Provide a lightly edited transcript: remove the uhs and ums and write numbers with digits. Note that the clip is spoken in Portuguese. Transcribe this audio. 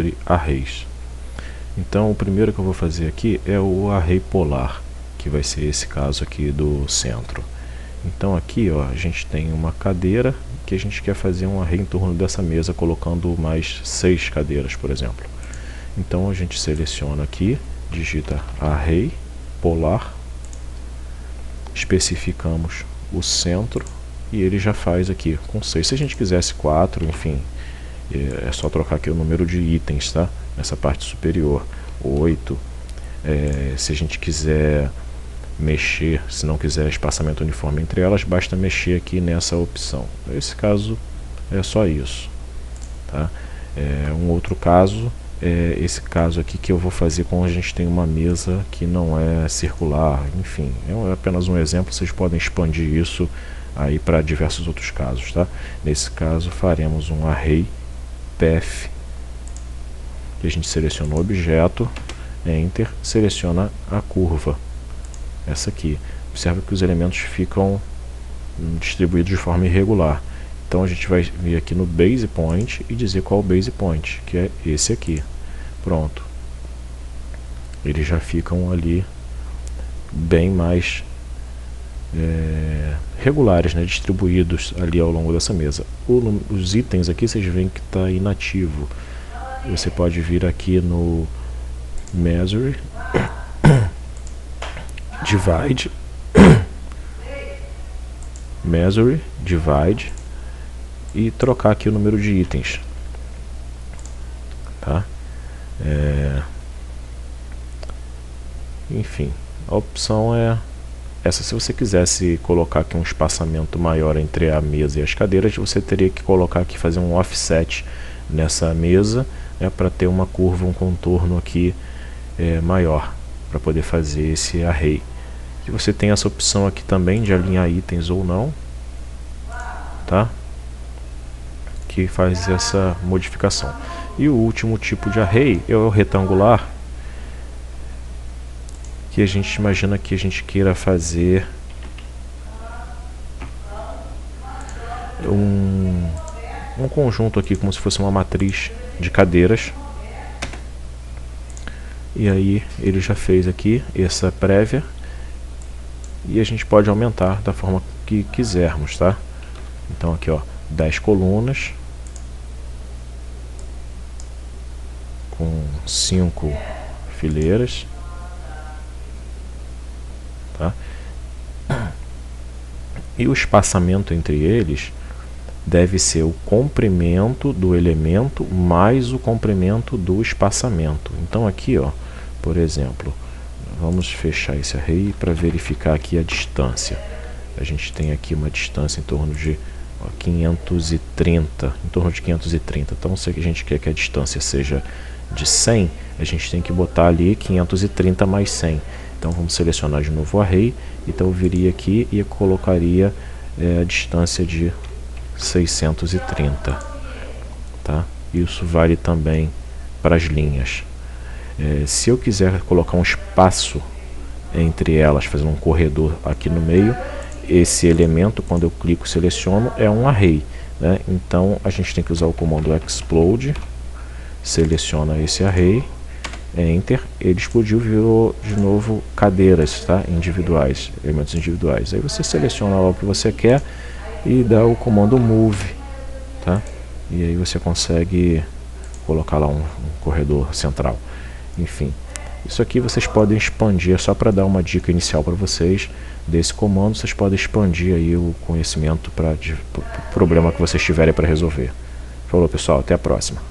sobre arrays. Então o primeiro que eu vou fazer aqui é o array polar, que vai ser esse caso aqui do centro. Então aqui, ó, a gente tem uma cadeira que a gente quer fazer um array em torno dessa mesa, colocando mais 6 cadeiras, por exemplo. Então a gente seleciona aqui, digita array polar, especificamos o centro e ele já faz aqui com 6. Se a gente quisesse 4, enfim, é só trocar aqui o número de itens, tá? Nessa parte superior, 8. Se a gente quiser mexer, se não quiser espaçamento uniforme entre elas, basta mexer aqui nessa opção. Nesse caso é só isso, tá? Um outro caso é esse caso aqui que eu vou fazer quando a gente tem uma mesa que não é circular, enfim, é apenas um exemplo, vocês podem expandir isso aí para diversos outros casos, tá? Nesse caso faremos um array path, que a gente seleciona o objeto, enter, seleciona a curva, essa aqui. Observa que os elementos ficam distribuídos de forma irregular. Então a gente vai vir aqui no base point e dizer qual é o base point, que é esse aqui. Pronto. Eles já ficam ali bem mais regulares, né, distribuídos ali ao longo dessa mesa. Os itens aqui vocês veem que está inativo. Você pode vir aqui no measure, divide, measure, divide e trocar aqui o número de itens, tá? Enfim, a opção é essa. Se você quisesse colocar aqui um espaçamento maior entre a mesa e as cadeiras, você teria que colocar aqui, fazer um offset nessa mesa, para ter uma curva, um contorno aqui maior, para poder fazer esse array. E você tem essa opção aqui também de alinhar itens ou não, tá? Que faz essa modificação. E o último tipo de array é o retangular, que a gente imagina que a gente queira fazer um conjunto aqui, como se fosse uma matriz de cadeiras. E aí ele já fez aqui essa prévia, e a gente pode aumentar da forma que quisermos, tá? Então aqui, ó, 10 colunas com 5 fileiras, tá? E o espaçamento entre eles deve ser o comprimento do elemento mais o comprimento do espaçamento. Então aqui, ó, por exemplo, vamos fechar esse array para verificar aqui a distância. A gente tem aqui uma distância em torno de 530, em torno de 530. Então se a gente quer que a distância seja de 100, a gente tem que botar ali 530 mais 100. Então vamos selecionar de novo o array. Então eu viria aqui e colocaria a distância de 630, tá? Isso vale também para as linhas. Se eu quiser colocar um espaço entre elas, fazer um corredor aqui no meio, esse elemento, quando eu clico e seleciono, é um array, né? Então a gente tem que usar o comando explode, seleciona esse array, enter, ele explodiu, virou de novo cadeiras, tá? Individuais, elementos individuais. Aí você seleciona lá o que você quer e dá o comando move, tá? E aí você consegue colocar lá um corredor central. Enfim, isso aqui vocês podem expandir, só para dar uma dica inicial para vocês desse comando. Vocês podem expandir aí o conhecimento para o problema que vocês tiverem para resolver. Falou, pessoal, até a próxima.